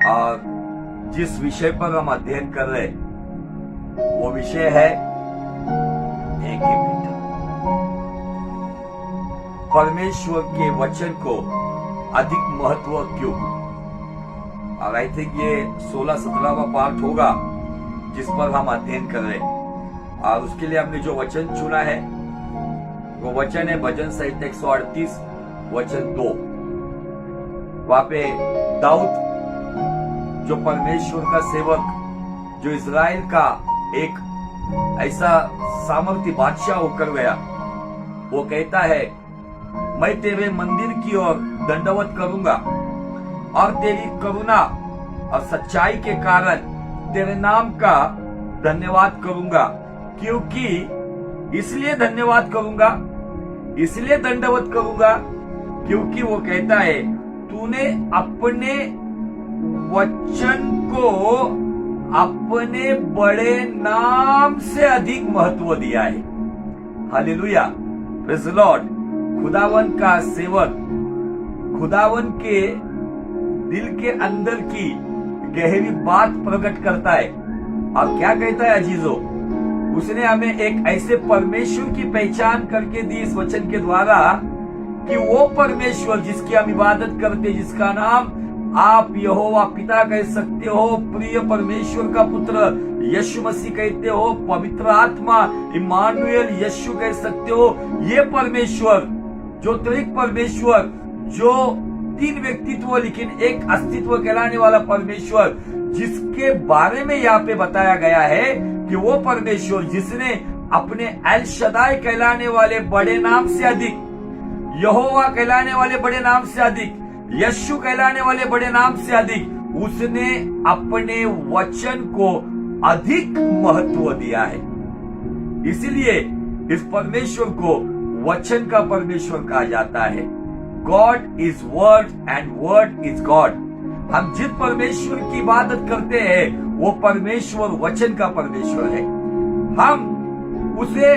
और जिस विषय पर हम अध्ययन कर रहे वो विषय है एक ही बेटा। परमेश्वर के वचन को अधिक महत्व क्यों? और आई थिंक ये 16-17वां पार्ट होगा जिस पर हम अध्ययन कर रहे हैं। और उसके लिए हमने जो वचन चुना है वो वचन है भजन संहिता 138 वचन 2। वहां पे दाऊद जो परमेश्वर का सेवक, जो इज़राइल का एक ऐसा सामर्थ्य बादशाह होकर गया, वो कहता है मैं तेरे मंदिर की ओर दंडवत करूंगा और तेरी करुणा और सच्चाई के कारण तेरे नाम का धन्यवाद करूंगा। क्योंकि इसलिए धन्यवाद करूंगा, इसलिए दंडवत करूंगा क्योंकि वो कहता है तूने अपने वचन को अपने बड़े नाम से अधिक महत्व दिया है। Hallelujah, praise the Lord. खुदावन का सेवक खुदावन के दिल के अंदर की गहरी बात प्रकट करता है और क्या कहता है अजीजों? उसने हमें एक ऐसे परमेश्वर की पहचान करके दी इस वचन के द्वारा कि वो परमेश्वर जिसकी हम इबादत करते, जिसका नाम आप यहोवा पिता कह सकते हो, प्रिय परमेश्वर का पुत्र यीशु मसीह कहते हो, पवित्र आत्मा इम्मानुएल यीशु कह सकते हो, ये परमेश्वर जो त्रिक परमेश्वर, जो तीन व्यक्तित्व लेकिन एक अस्तित्व कहलाने वाला परमेश्वर, जिसके बारे में यहाँ पे बताया गया है कि वो परमेश्वर जिसने अपने एल शदाई कहलाने वाले बड़े नाम से अधिक, यहोवा कहलाने वाले बड़े नाम से अधिक, यीशु कहलाने वाले बड़े नाम से अधिक, उसने अपने वचन को अधिक महत्व दिया है। इसीलिए इस परमेश्वर को वचन का परमेश्वर कहा जाता है। God is word and word is God. हम जिस परमेश्वर की इबादत करते हैं वो परमेश्वर वचन का परमेश्वर है। हम उसे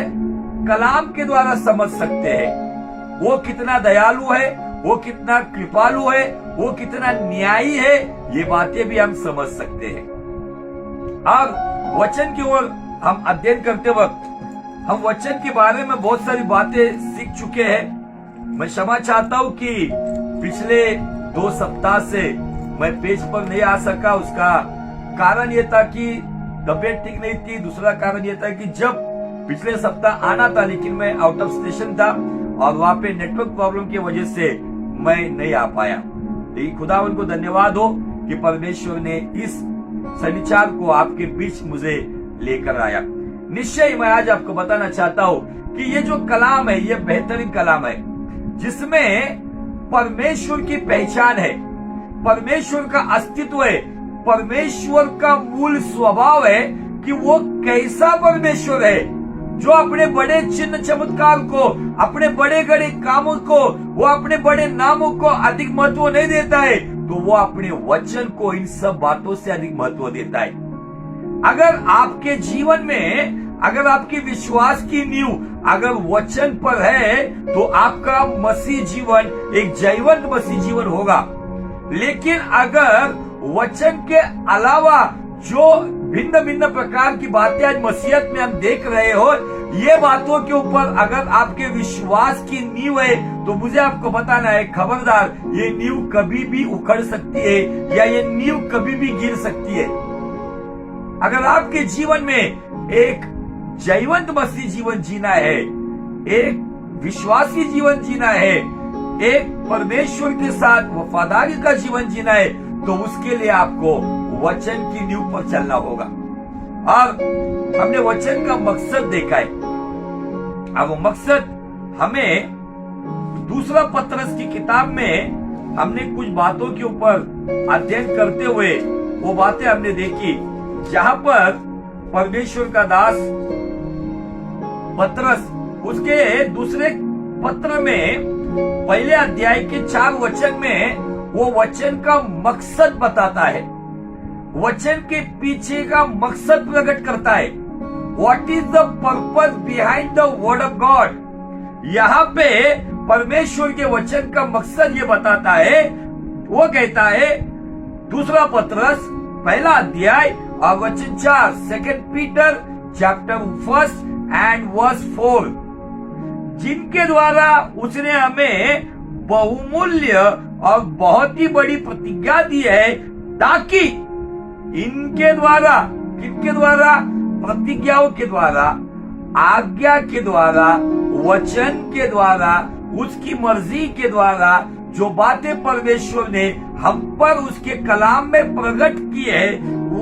कलाम के द्वारा समझ सकते हैं। वो कितना दयालु है, वो कितना कृपालु है, वो कितना न्यायी है, ये बातें भी हम समझ सकते हैं। अब वचन की ओर हम अध्ययन करते वक्त हम वचन के बारे में बहुत सारी बातें सीख चुके हैं। मैं क्षमा चाहता हूं कि पिछले 2 सप्ताह से मैं पेज पर नहीं आ सका। उसका कारण ये था कि तबीयत ठीक नहीं थी। दूसरा कारण ये था कि जब पिछले सप्ताह आना था लेकिन मैं आउट ऑफ स्टेशन था और वहां पे नेटवर्क प्रॉब्लम की वजह से मैं नहीं आ पाया। लेकिन खुदावन को धन्यवाद हो कि परमेश्वर ने इस शनिवार को आपके बीच मुझे लेकर आया। निश्चय मैं आज आपको बताना चाहता हूं कि ये जो कलाम है ये बेहतरीन कलाम है जिसमें परमेश्वर की पहचान है, परमेश्वर का अस्तित्व है, परमेश्वर का मूल स्वभाव है कि वो कैसा परमेश्वर है जो अपने बड़े चिन्ह चमत्कार को, अपने बड़े बड़े कामों को, वो अपने बड़े नामों को अधिक महत्व नहीं देता है, तो वो अपने वचन को इन सब बातों से अधिक महत्व देता है। अगर आपके जीवन में, अगर आपके विश्वास की नींव अगर वचन पर है तो आपका मसीह जीवन एक जीवंत मसीह जीवन होगा। लेकिन अगर वचन के अलावा जो भिन्न भिन्न प्रकार की बातें आज मसीहत में हम देख रहे हो, ये बातों के ऊपर अगर आपके विश्वास की नींव है तो मुझे आपको बताना है, खबरदार, ये नींव कभी भी उखड़ सकती है या ये नींव कभी भी गिर सकती है। अगर आपके जीवन में एक जीवंत मसीह जीवन जीना है, एक विश्वासी जीवन जीना है, एक परमेश्वर के साथ वफादारी का जीवन जीना है, तो उसके लिए आपको वचन की नींव पर चलना होगा। और हमने वचन का मकसद देखा है। अब वो मकसद हमें दूसरा पत्रस की किताब में हमने कुछ बातों के ऊपर अध्ययन करते हुए वो बातें हमने देखी जहां पर परमेश्वर का दास पत्रस उसके दूसरे पत्र में पहले अध्याय के 4 वचन में वो वचन का मकसद बताता है, वचन के पीछे का मकसद प्रकट करता है। What is the purpose behind the word of God. यहाँ पे परमेश्वर के वचन का मकसद ये बताता है, वो कहता है दूसरा पत्रस पहला अध्याय और वचन 4, 2 पीटर चैप्टर 1 एंड वर्स 4, जिनके द्वारा उसने हमें बहुमूल्य और बहुत ही बड़ी प्रतिज्ञा दी है, ताकि इनके द्वारा, किनके द्वारा? प्रतिज्ञाओं के द्वारा, आज्ञा के द्वारा, वचन के द्वारा, उसकी मर्जी के द्वारा जो बातें परमेश्वर ने हम पर उसके कलाम में प्रकट की है,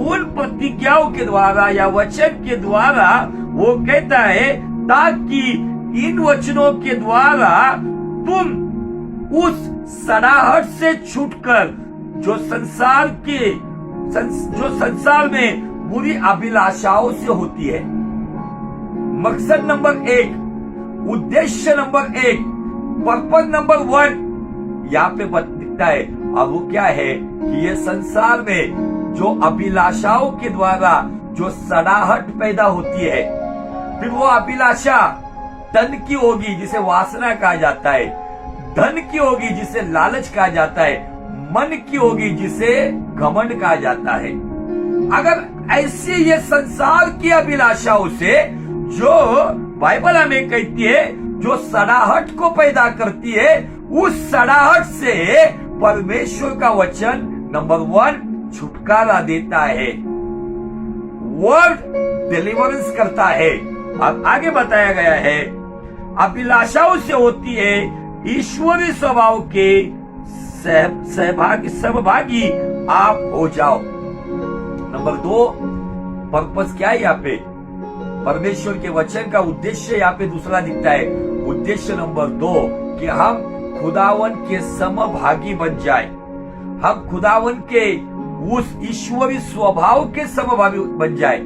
उन प्रतिज्ञाओं के द्वारा या वचन के द्वारा वो कहता है, ताकि इन वचनों के द्वारा तुम उस सड़ाहट से छूटकर जो संसार में बुरी अभिलाषाओं से होती है। मकसद नंबर 1, उद्देश्य नंबर 1, पर्पज नंबर 1 यहाँ पे दिखता है। अब वो क्या है कि ये संसार में जो अभिलाषाओं के द्वारा जो सड़ाहट पैदा होती है, फिर वो अभिलाषा धन की होगी जिसे वासना कहा जाता है, धन की होगी जिसे लालच कहा जाता है, मन की होगी जिसे घमंड कहा जाता है। अगर ऐसे ये संसार की अभिलाषाओं से जो बाइबल हमें कहती है जो सड़ाहट को पैदा करती है, उस सड़ाहट से परमेश्वर का वचन नंबर 1 छुटकारा देता है, वर्ड डिलीवरेंस करता है। अब आगे बताया गया है, अभिलाषाओं से होती है ईश्वरीय स्वभाव के सहभागी आप हो जाओ। नंबर 2, पर्पस क्या है यहाँ पे? परमेश्वर के वचन का उद्देश्य यहाँ पे दूसरा दिखता है। उद्देश्य नंबर 2 कि हम खुदावन के समभागी बन जाए, हम खुदावन के उस ईश्वरी स्वभाव के समभागी बन जाए।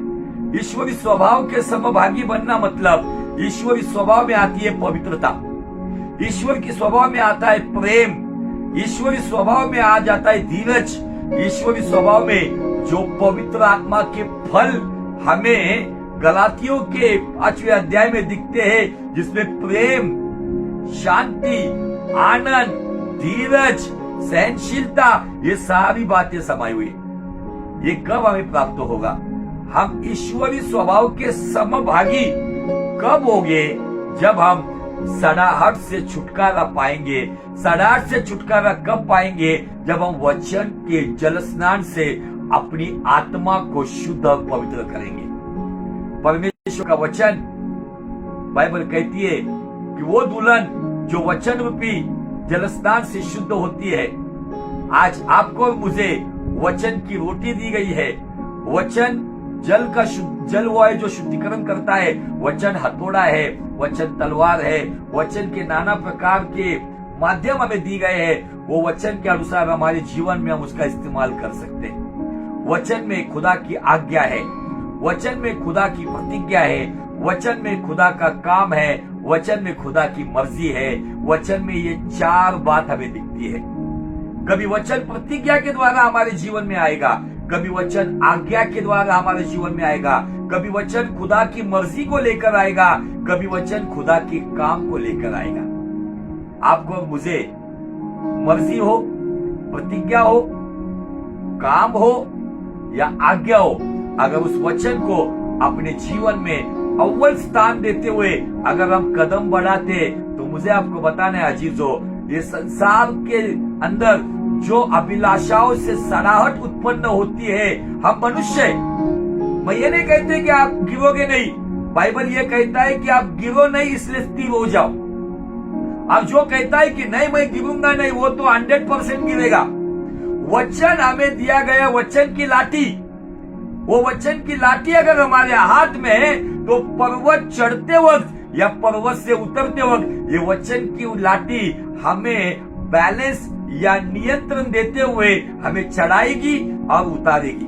ईश्वरी स्वभाव के समभागी बनना मतलब ईश्वरी स्वभाव में आती है पवित्रता, ईश्वर के स्वभाव में आता है प्रेम, ईश्वरी स्वभाव में आ जाता है धीरज, ईश्वरी स्वभाव में जो पवित्र आत्मा के फल हमें गलातियों के 5वें अध्याय में दिखते हैं, जिसमें प्रेम, शांति, आनंद, धीरज, सहनशीलता, ये सारी बातें समाई हुई। ये कब हमें प्राप्त होगा? हम ईश्वरी स्वभाव के समभागी कब होंगे? जब हम सड़ाहट से छुटकारा पाएंगे। सड़ाहट से छुटकारा कब पाएंगे? जब हम वचन के जल स्नान से अपनी आत्मा को शुद्ध और पवित्र करेंगे। परमेश्वर का वचन, बाइबल कहती है कि वो दुल्हन जो वचन रूपी जल स्नान से शुद्ध होती है। आज आपको और मुझे वचन की रोटी दी गई है। वचन जल वो है जो शुद्धिकरण करता है। वचन हथौड़ा है, वचन तलवार है, वचन के नाना प्रकार के माध्यम हमें दी गए हैं। वो वचन के अनुसार हमारे जीवन में हम उसका इस्तेमाल कर सकते हैं। वचन में खुदा की आज्ञा है, वचन में खुदा की प्रतिज्ञा है, वचन में खुदा का काम है, वचन में खुदा की मर्जी है। वचन में ये 4 बात हमें दिखती है। कभी वचन प्रतिज्ञा के द्वारा हमारे जीवन में आएगा, कभी वचन आज्ञा के द्वारा हमारे जीवन में आएगा, कभी वचन खुदा की मर्जी को लेकर आएगा, कभी वचन खुदा के काम को लेकर आएगा। आपको और मुझे मर्जी हो, प्रतिज्ञा हो, काम हो या आज्ञा हो, अगर उस वचन को अपने जीवन में अव्वल स्थान देते हुए अगर हम कदम बढ़ाते, तो मुझे आपको बताना है अजीजों, ये संसार के अंदर जो अभिलाषाओं से सड़ाहट उत्पन्न होती है, हम मनुष्य, मैं ये नहीं कहते कि आप गिरोगे नहीं, बाइबल ये कहता है कि आप गिरो नहीं इसलिए स्थिर हो जाओ। अब जो कहता है कि नहीं मैं गिरूंगा नहीं, वो तो 100% गिरेगा। वचन हमें दिया गया, वचन की लाठी, वो वचन की लाठी अगर हमारे हाथ में है, तो पर्वत चढ़ते वक्त या पर्वत से उतरते वक्त ये वचन की लाठी हमें बैलेंस या नियंत्रण देते हुए हमें चढ़ाएगी और उतारेगी।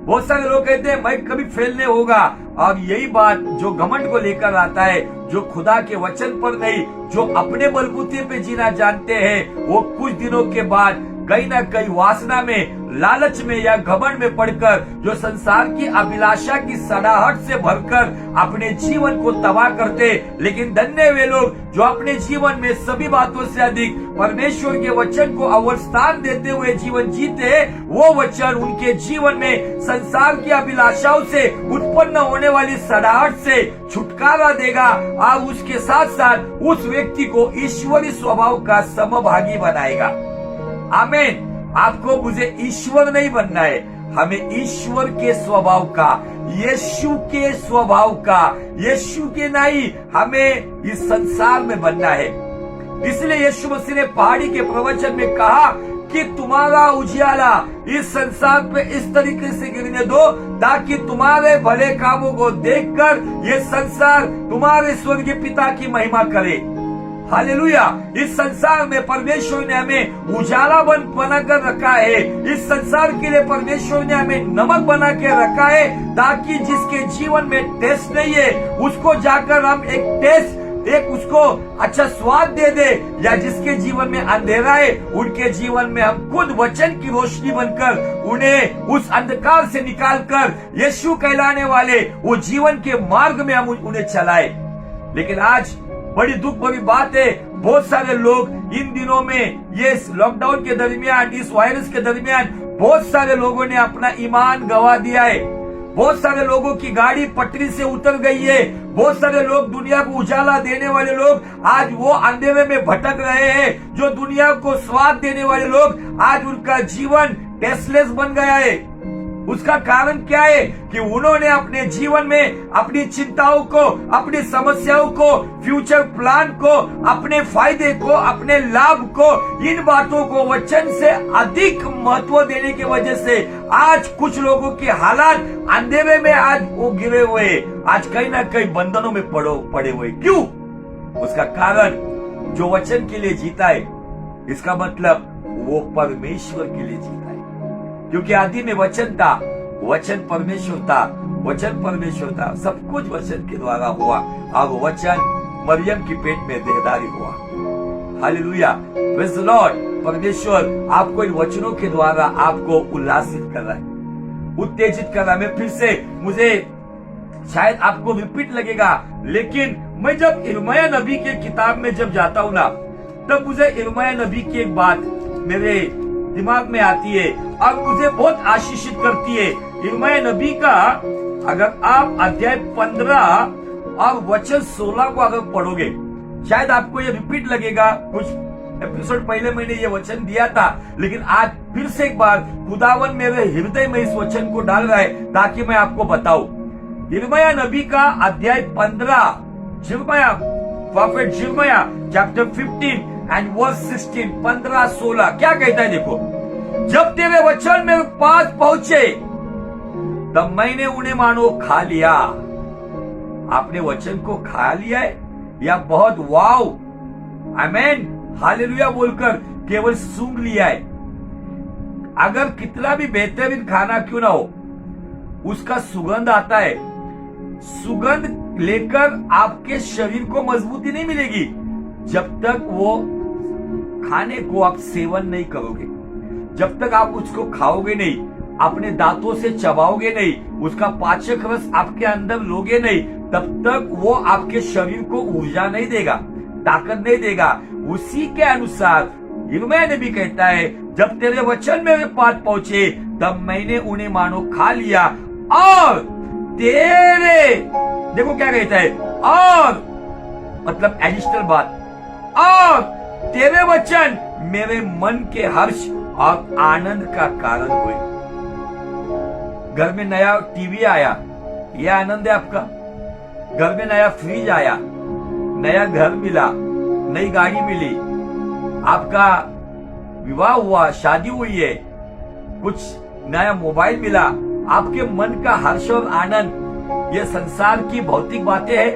बहुत सारे लोग कहते हैं मैं कभी फेल नहीं होगा, और यही बात जो घमंड को लेकर आता है, जो खुदा के वचन पर नहीं, जो अपने बलबूते पे जीना जानते हैं, वो कुछ दिनों के बाद कहीं ना कहीं वासना में, लालच में या घमंड में पड़कर जो संसार की अभिलाषा की सड़ाहट से भरकर अपने जीवन को तबाह करते। लेकिन धन्य वे लोग जो अपने जीवन में सभी बातों से अधिक परमेश्वर के वचन को अव्वल स्थान देते हुए जीवन जीते। वो वचन उनके जीवन में संसार की अभिलाषाओं से उत्पन्न होने वाली सड़ाहट से छुटकारा देगा और उसके साथ साथ उस व्यक्ति को ईश्वरीय स्वभाव का समभागी बनाएगा। आमीन। आपको मुझे ईश्वर नहीं बनना है, हमें ईश्वर के स्वभाव का, यीशु के स्वभाव का, यीशु के नहीं, हमें इस संसार में बनना है। इसलिए यीशु मसीह ने पहाड़ी के प्रवचन में कहा कि तुम्हारा उजियाला इस संसार पे इस तरीके से गिरने दो ताकि तुम्हारे भले कामों को देखकर ये संसार तुम्हारे स्वर्गीय पिता की महिमा करे। हालेलुया। इस संसार में परमेश्वर ने हमें उजाला बनाकर रखा है। इस संसार के लिए परमेश्वर ने हमें नमक बना के रखा है ताकि जिसके जीवन में टेस्ट नहीं है उसको जाकर हम एक उसको अच्छा स्वाद दे दे, या जिसके जीवन में अंधेरा है उनके जीवन में हम खुद वचन की रोशनी बनकर उन्हें उस अंधकार से निकालकर यीशु कहलाने वाले वो जीवन के मार्ग में हम उन्हें चलाए। लेकिन आज बड़ी दुख भरी बात है, बहुत सारे लोग इन दिनों में ये लॉकडाउन के दरमियान, इस वायरस के दरमियान बहुत सारे लोगों ने अपना ईमान गंवा दिया है। बहुत सारे लोगों की गाड़ी पटरी से उतर गई है। बहुत सारे लोग, दुनिया को उजाला देने वाले लोग, आज वो अंधेरे में भटक रहे हैं। जो दुनिया को स्वाद देने वाले लोग, आज उनका जीवन टेस्टलेस बन गया है। उसका कारण क्या है कि उन्होंने अपने जीवन में अपनी चिंताओं को, अपनी समस्याओं को, फ्यूचर प्लान को, अपने फायदे को, अपने लाभ को, इन बातों को वचन से अधिक महत्व देने की वजह से आज कुछ लोगों के हालात अंधेरे में आज वो गिरे हुए, आज कहीं ना कहीं बंधनों में पड़े हुए। क्यों? उसका कारण जो वचन के लिए जीता है, इसका मतलब वो परमेश्वर के लिए जीता है। क्योंकि आदि में वचन था, वचन परमेश्वर था, वचन परमेश्वर था, सब कुछ वचन के द्वारा हुआ और वचन मरियम की पेट में देहधारी हुआ। Hallelujah, praise the Lord. परमेश्वर आपको इन वचनों के द्वारा आपको उल्लासित कर रहा है, उत्तेजित कर रहा है। मैं फिर से, मुझे शायद आपको रिपीट लगेगा, लेकिन मैं जब यिर्मयाह नबी के किताब में जब जाता हूँ ना, तब मुझे यिर्मयाह नबी की एक बात मेरे दिमाग में आती है और मुझे बहुत आशीषित करती है। यिर्मयाह नबी का अगर आप अध्याय 15 और वचन 16 को अगर पढ़ोगे, शायद आपको ये रिपीट लगेगा। कुछ एपिसोड पहले मैंने ये वचन दिया था, लेकिन आज फिर से एक बार खुदावन मेरे हृदय में इस वचन को डाल रहा है ताकि मैं आपको बताऊं। यिर्मयाह नबी का अध्याय 15, प्रॉफेट यिर्मयाह चैप्टर 15 एंड वर्स 16, 15-16 क्या कहता है? देखो, जब तेरे वचन मेरे पास पहुंचे तब मैंने उन्हें मानो खा लिया। आपने वचन को खा लिया है या बहुत वाव, आमेन, हालेलुया बोलकर केवल सूंघ लिया है? अगर कितना भी बेहतरीन खाना क्यों ना हो, उसका सुगंध आता है। सुगंध लेकर आपके शरीर को मजबूती नहीं मिलेगी जब तक वो खाने को आप सेवन नहीं करोगे, जब तक आप उसको खाओगे नहीं, अपने दांतों से चबाओगे नहीं, उसका पाचक रस आपके अंदर लोगे नहीं, तब तक वो आपके शरीर को ऊर्जा नहीं देगा, ताकत नहीं देगा। उसी के अनुसार यिर्मयाह नबी कहता है, जब तेरे वचन मेरे पास पहुंचे तब मैंने उन्हें मानो खा लिया और तेरे, देखो क्या कहता है, और मतलब एडिशनल बात, और तेरे वचन मेरे मन के हर्ष और आनंद का कारण हुए। घर में नया टीवी आया, यह आनंद है आपका? घर में नया फ्रिज आया, नया घर मिला, नई गाड़ी मिली, आपका विवाह हुआ, शादी हुई है, कुछ नया मोबाइल मिला, आपके मन का हर्ष और आनंद ये संसार की भौतिक बातें हैं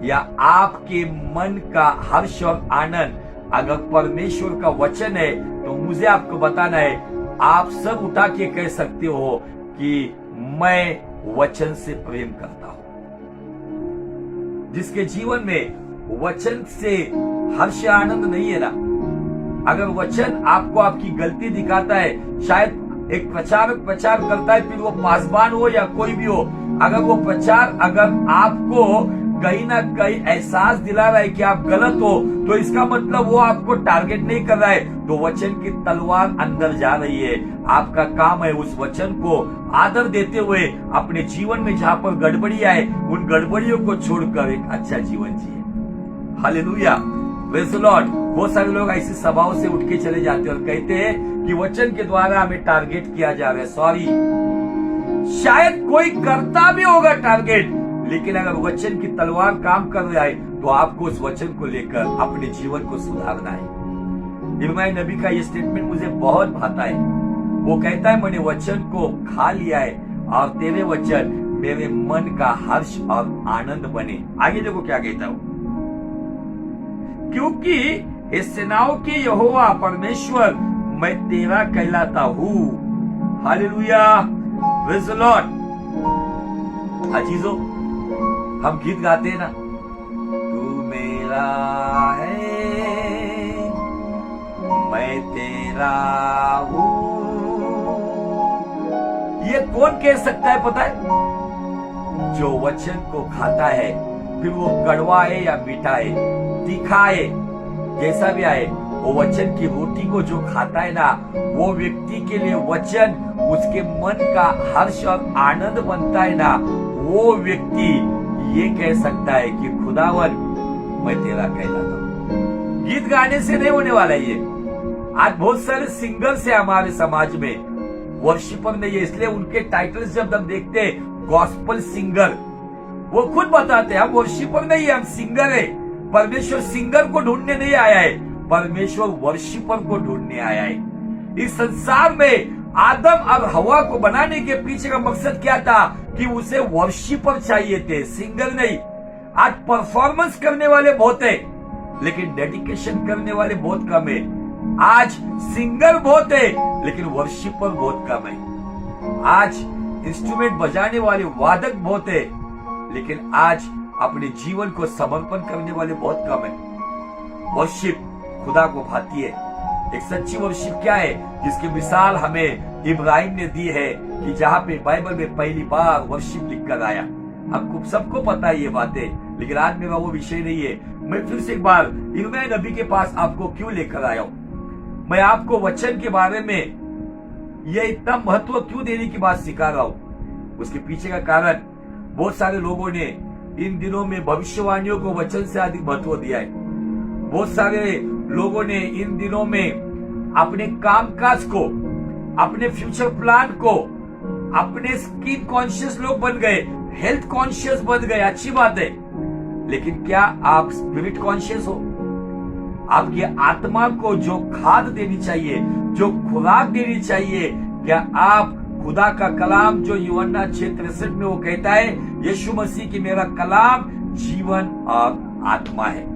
या आपके मन का हर्ष और आनंद अगर परमेश्वर का वचन है? तो मुझे आपको बताना है, आप सब उठा के कह सकते हो कि मैं वचन से प्रेम करता हूं। जिसके जीवन में वचन से हर्ष आनंद नहीं है ना, अगर वचन आपको आपकी गलती दिखाता है, शायद एक प्रचारक प्रचार करता है, फिर वो पासवान हो या कोई भी हो, अगर वो प्रचार अगर आपको कहीं ना कहीं एहसास दिला रहा है कि आप गलत हो, तो इसका मतलब वो आपको टारगेट नहीं कर रहा है, तो वचन की तलवार अंदर जा रही है। आपका काम है उस वचन को आदर देते हुए अपने जीवन में जहां पर गड़बड़ी आए, उन गड़बड़ियों को छोड़कर एक अच्छा जीवन जिए। Hallelujah, praise the Lord. बहुत सारे लोग ऐसी सभाओं से उठ के चले जाते हैं और कहते हैं कि वचन के द्वारा हमें टारगेट किया जा रहा है। सॉरी, शायद कोई करता भी होगा टारगेट, लेकिन अगर वचन की तलवार काम कर रहा है तो आपको उस वचन को लेकर अपने जीवन को सुधारना है। यिर्मयाह नबी का ये स्टेटमेंट मुझे बहुत भाता है। वो कहता है, मैंने वचन को खा लिया है और तेरे वचन मेरे मन का हर्ष और आनंद बने। आगे देखो क्या कहता हूं, क्योंकि हे सेनाओं के यहोवा परमेश्वर मैं तेरा कहलाता हूं। Hallelujah, praise the Lord. अजीजों, हम गीत गाते हैं ना, तू मेरा है मैं तेरा हूं। ये कौन कह सकता है पता है? जो वचन को खाता है, फिर वो कड़वा है या मीठा है, तीखा है, जैसा भी आए, वो वचन की रोटी को जो खाता है ना, वो व्यक्ति के लिए वचन उसके मन का हर्ष और आनंद बनता है ना, वो व्यक्ति ये कह सकता है कि खुदावन मैं तेरा कहलाता हूं। गीत गाने से नहीं होने वाला ये। आज बहुत सारे सिंगर्स हैं हमारे समाज में, वर्शिपर नहीं है, इसलिए उनके टाइटल्स जब हम देखते हैं गॉस्पल सिंगर, वो खुद बताते हैं हम वर्शिपर नहीं है, हम सिंगर है। परमेश्वर सिंगर को ढूंढने नहीं आया है, परमेश्वर वर्शिपर को ढूंढने आया है। इस संसार में आदम और हवा को बनाने के पीछे का मकसद क्या था? कि उसे वर्शिपर चाहिए थे, सिंगर नहीं। आज परफॉर्मेंस करने वाले बहुत है, लेकिन डेडिकेशन करने वाले बहुत कम है। आज सिंगर बहुत है, लेकिन वर्शिपर बहुत कम है। आज इंस्ट्रूमेंट बजाने वाले वादक बहुत है, लेकिन आज अपने जीवन को समर्पण करने वाले बहुत कम है। वर्शिप खुदा को भाती है। एक सच्ची वर्शिप क्या है? जिसकी मिसाल हमें इब्राहिम ने दी है, कि जहाँ पे बाइबल में पहली बार वर्शिप लिखकर आया। हमको सबको पता है ये बातें, लेकिन आज मेरा वो विषय नहीं है। मैं फिर से एक बार यिर्मयाह नबी के पास आपको क्यों लेकर आया हूँ? मैं आपको वचन के बारे में ये इतना महत्व क्यों देने की बात सिखा रहा हूँ? उसके पीछे का कारण, बहुत सारे लोगों ने इन दिनों में भविष्यवाणियों को वचन से अधिक महत्व दिया है। बहुत सारे लोगों ने इन दिनों में अपने कामकाज को, अपने फ्यूचर प्लान को, अपने स्किन कॉन्शियस लोग बन गए, हेल्थ कॉन्शियस बन गए, अच्छी बात है, लेकिन क्या आप स्पिरिट कॉन्शियस हो? आपकी आत्मा को जो खाद देनी चाहिए, जो खुराक देनी चाहिए, क्या आप खुदा का कलाम जो यूहन्ना 6:63 में वो कहता है, यीशु मसीह की मेरा कलाम जीवन और आत्मा है।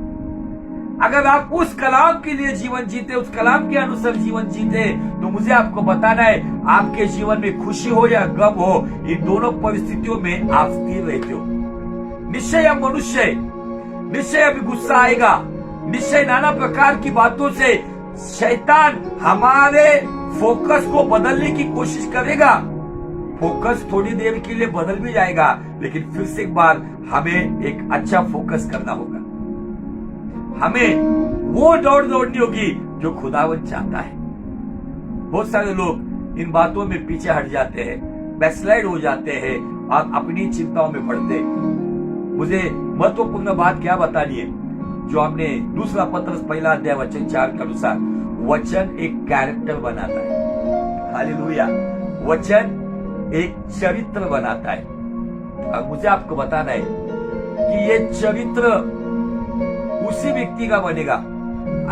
अगर आप उस कलाम के लिए जीवन जीते, उस कलाम के अनुसार जीवन जीते, तो मुझे आपको बताना है, आपके जीवन में खुशी हो या गम हो, इन दोनों परिस्थितियों में आप स्थिर रहते हो। निश्चय अब मनुष्य, निश्चय अभी गुस्सा आएगा, निश्चय नाना प्रकार की बातों से शैतान हमारे फोकस को बदलने की कोशिश करेगा। फोकस थोड़ी देर के लिए बदल भी जाएगा, लेकिन फिर से एक बार हमें एक अच्छा फोकस करना होगा। हमें वो दौड़ दौड़नी होगी जो खुदावन चाहता है। बहुत सारे लोग इन बातों में पीछे हट जाते हैं, बैकस्लाइड हो जाते हैं और अपनी चिंताओं में पड़ते हैं। मुझे महत्वपूर्ण बात क्या बतानी है, जो हमने दूसरा पत्रस 1:4 के अनुसार, वचन एक कैरेक्टर बनाता है। हालेलुया, वचन एक चरित्र बनाता है। और मुझे आपको बताना है कि ये चरित्र उसी व्यक्ति का बनेगा।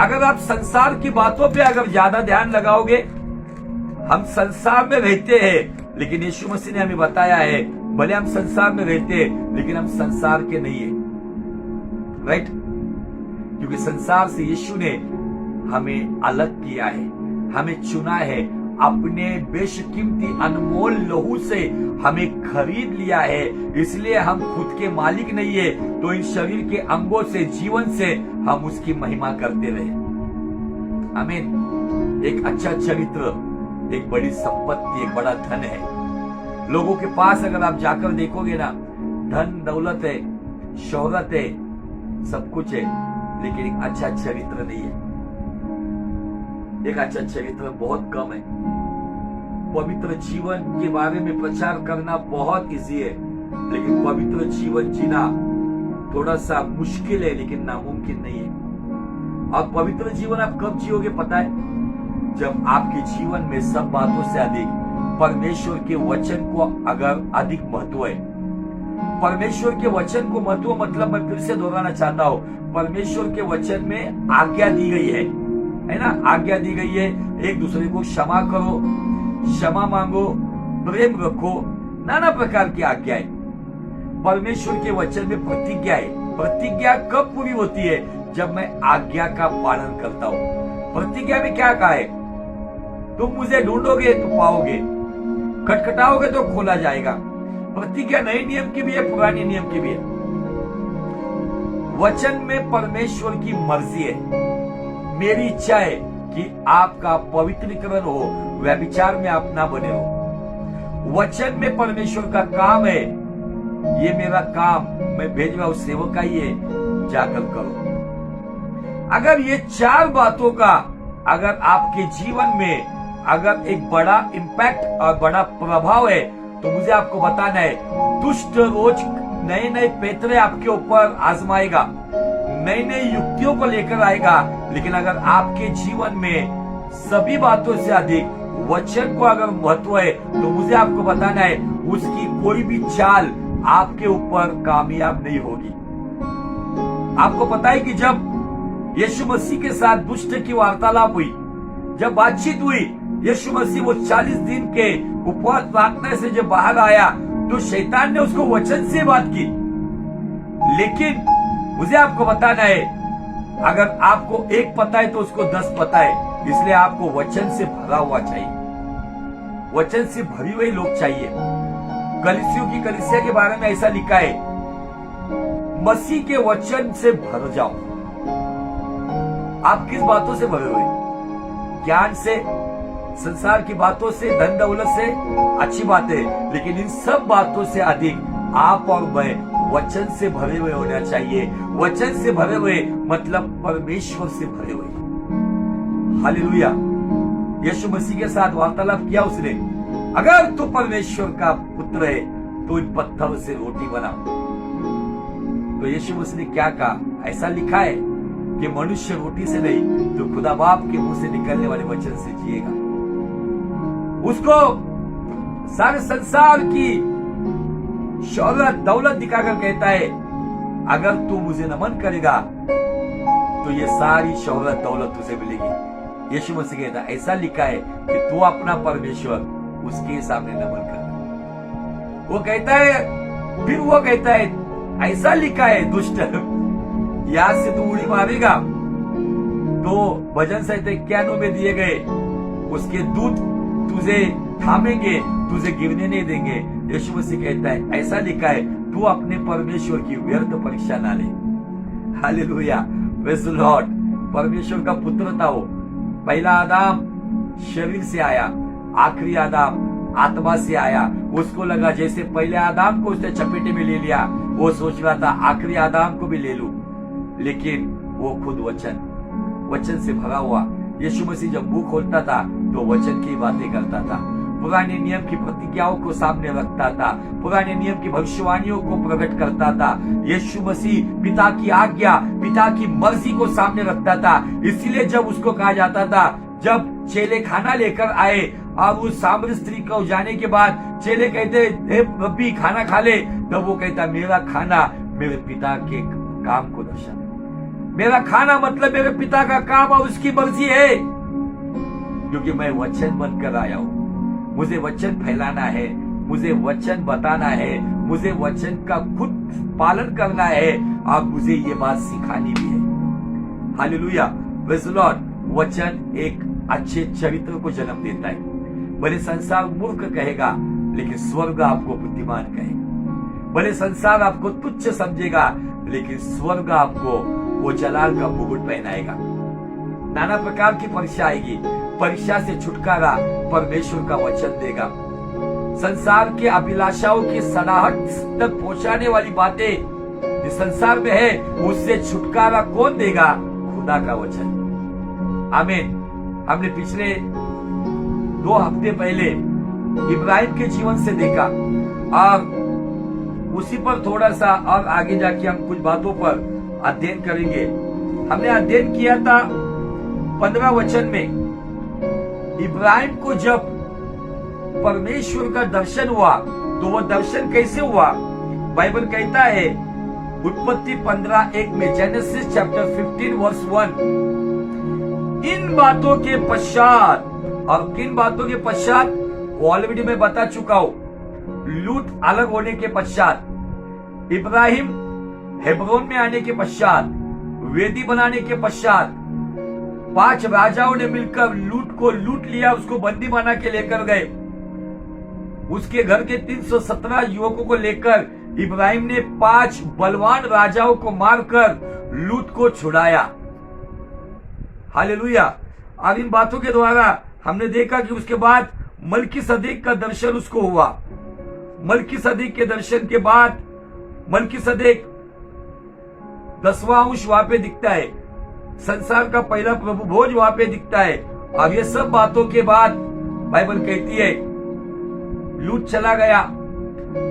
अगर आप संसार की बातों पे अगर ज्यादा ध्यान लगाओगे, हम संसार में रहते हैं, लेकिन यीशु मसीह ने हमें बताया है, भले हम संसार में रहते हैं, लेकिन हम संसार के नहीं है। राइट? क्योंकि संसार से यीशु ने हमें अलग किया है, हमें चुना है, अपने बेशकीमती अनमोल लहू से हमें खरीद लिया है। इसलिए हम खुद के मालिक नहीं है, तो इन शरीर के अंगों से, जीवन से हम उसकी महिमा करते रहे। आमीन। एक अच्छा चरित्र एक बड़ी संपत्ति, एक बड़ा धन है। लोगों के पास अगर आप जाकर देखोगे ना, धन दौलत है, शोहरत है, सब कुछ है, लेकिन एक अच्छा चरित्र नहीं है। एक अच्छा चरित्र बहुत कम है। पवित्र जीवन के बारे में प्रचार करना बहुत इजी है, लेकिन पवित्र जीवन जीना थोड़ा सा मुश्किल है, लेकिन नामुमकिन नहीं है। और पवित्र जीवन आप कब जियोगे पता है? जब आपके जीवन में सब बातों से अधिक परमेश्वर के वचन को अगर अधिक महत्व है। परमेश्वर के वचन को महत्व मतलब मैं फिर से दोहराना चाहता हूं, परमेश्वर के वचन में आज्ञा दी गई है ना? आज्ञा दी गई है, एक दूसरे को क्षमा करो, क्षमा मांगो, प्रेम रखो, नाना प्रकार की आज्ञा है। परमेश्वर के वचन में प्रतिज्ञा है। प्रतिज्ञा कब पूरी होती है? जब मैं आज्ञा का पालन करता हूं। प्रतिज्ञा में क्या कहा है? तुम मुझे ढूंढोगे तो पाओगे, खटखटाओगे तो खोला जाएगा। प्रतिज्ञा नए नियम की भी है, पुराने नियम की भी है। वचन में परमेश्वर की मर्जी है। मेरी इच्छा है कि आपका पवित्रीकरण हो, व्यभिचार में आप ना बने हो। वचन में परमेश्वर का काम है, ये मेरा काम, मैं भेज रहा हूं सेवक का ही है, जाकर करो। अगर ये चार बातों का अगर आपके जीवन में अगर एक बड़ा इंपैक्ट और बड़ा प्रभाव है, तो मुझे आपको बताना है, दुष्ट रोज नए नए पैतरे आपके ऊपर आजमाएगा, नई नई युक्तियों को लेकर आएगा। लेकिन अगर आपके जीवन में सभी बातों से अधिक वचन को अगर महत्व है, तो मुझे आपको बताना है, उसकी कोई भी चाल आपके ऊपर कामयाब नहीं होगी। आपको पता है कि जब यीशु मसीह के साथ दुष्ट की वार्तालाप हुई, जब बातचीत हुई, यीशु मसीह वो 40 दिन के उपवास प्रार्थना से जब बाहर आया, तो शैतान ने उसको वचन से बात की। लेकिन मुझे आपको बताना है, अगर आपको एक पता है तो उसको 10 पता है, इसलिए आपको वचन से भरा हुआ चाहिए, वचन से भरी हुई लोग चाहिए। कलीसियों की कलीसिया के बारे में ऐसा लिखा है, मसीह के वचन से भर जाओ। आप किस बातों से भरे हुए? ज्ञान से, संसार की बातों से, धन दौलत से, अच्छी बात है, लेकिन इन सब बातों से अधिक आप और मैं वचन से भरे हुए होना चाहिए। वचन से भरे हुए मतलब परमेश्वर से भरे हुए। हालेलुया। यीशु मसीह के साथ वार्तालाप किया उसने, अगर तू परमेश्वर का पुत्र है तो इन पत्थरों से रोटी बना। तो यीशु मसीह ने क्या कहा? ऐसा लिखा है कि मनुष्य रोटी से नहीं, तो खुदा बाप के मुंह से निकलने वाले वचन से जिएगा। उसको सारे संसार की शोहरत दौलत दिखाकर कहता है, अगर तू मुझे नमन करेगा तो ये सारी शोहरत दौलत तुझे मिलेगी। यीशु मसीह कहता है, ऐसा लिखा है कि तू अपना परमेश्वर उसके सामने नमन कर। वो कहता है, फिर वो कहता है, ऐसा लिखा है दुष्ट यहां से तू उड़ी मारेगा तो भजन संहिता 91 में दिए गए उसके दूत तुझे थामेंगे, तुझे गिरने नहीं देंगे। यीशु मसीह कहता है, ऐसा लिखा है, तू अपने परमेश्वर की व्यर्थ परीक्षा ना ले। Hallelujah, praise the Lord. परमेश्वर का पुत्र था वो। पहला आदम शरीर से आया, आखिरी आदम आत्मा से आया। उसको लगा जैसे पहले आदम को उसने चपेटे में ले लिया, वो सोच रहा था आखिरी आदम को भी ले लूं, लेकिन वो खुद वचन से भरा हुआ। यीशु मसीह जब मुंह खोलता था तो वचन की बातें करता था, पुराने नियम की प्रतिज्ञाओं को सामने रखता था, पुराने नियम की भविष्यवाणियों को प्रकट करता था। यीशु मसीह पिता की आज्ञा, पिता की मर्जी को सामने रखता था। इसीलिए जब उसको कहा जाता था, जब चेले खाना लेकर आए और उस सामरी स्त्री को जाने के बाद चेले कहते, हे रब्बी खाना खा ले, तब वो कहता, मेरा खाना मेरे पिता के काम को दर्शाता। मेरा खाना मतलब मेरे पिता का काम और उसकी मर्जी है, क्योंकि मैं वचन बनकर आया हूं। मुझे वचन फैलाना है, मुझे वचन बताना है, मुझे वचन का खुद पालन करना है और मुझे ये बात सिखानी भी है। Hallelujah, praise the Lord. वचन एक अच्छे चरित्र को जन्म देता है। भले संसार मूर्ख कहेगा, लेकिन स्वर्ग आपको बुद्धिमान कहेगा। भले संसार आपको तुच्छ समझेगा, लेकिन स्वर्ग आपको वो जलाल का मुकुट पहनाएगा। नाना प्रकार की परीक्षा आएगी। परीक्षा से छुटकारा परमेश्वर का वचन देगा। संसार के अभिलाषाओं की सड़ाहट तक पहुंचाने वाली बातें जो संसार में है, उससे छुटकारा कौन देगा? खुदा का वचन। आमीन। हमने पिछले 2 हफ्ते पहले इब्राहिम के जीवन से देखा और उसी पर थोड़ा सा और आगे जाके हम कुछ बातों पर अध्ययन करेंगे। हमने अध्ययन किया था 15 वचन में इब्राहिम को जब परमेश्वर का दर्शन हुआ तो वो दर्शन कैसे हुआ? बाइबल कहता है उत्पत्ति 15:1 में, जेनेसिस चैप्टर 15 वर्स 1, इन बातों के पश्चात, और किन बातों के पश्चात ऑलरेडी मैं बता चुका हूं। लूत अलग होने के पश्चात, इब्राहिम हेब्रोन में आने के पश्चात, वेदी बनाने के पश्चात, 5 राजाओं ने मिलकर लूत को लूट लिया, उसको बंदी बना के लेकर गए। उसके घर के 317 युवकों को लेकर इब्राहिम ने 5 बलवान राजाओं को मारकर लूत को छुड़ाया। हालेलुया। अब इन बातों के द्वारा हमने देखा कि उसके बाद मलकीसदेक का दर्शन उसको हुआ। मलकीसदेक के दर्शन के बाद मलकीसदेक 10वां अंश वहां पे दिखता है, संसार का पहला प्रभु भोज वहां पे दिखता है। अब ये सब बातों के बाद बाइबल कहती है लूत चला गया।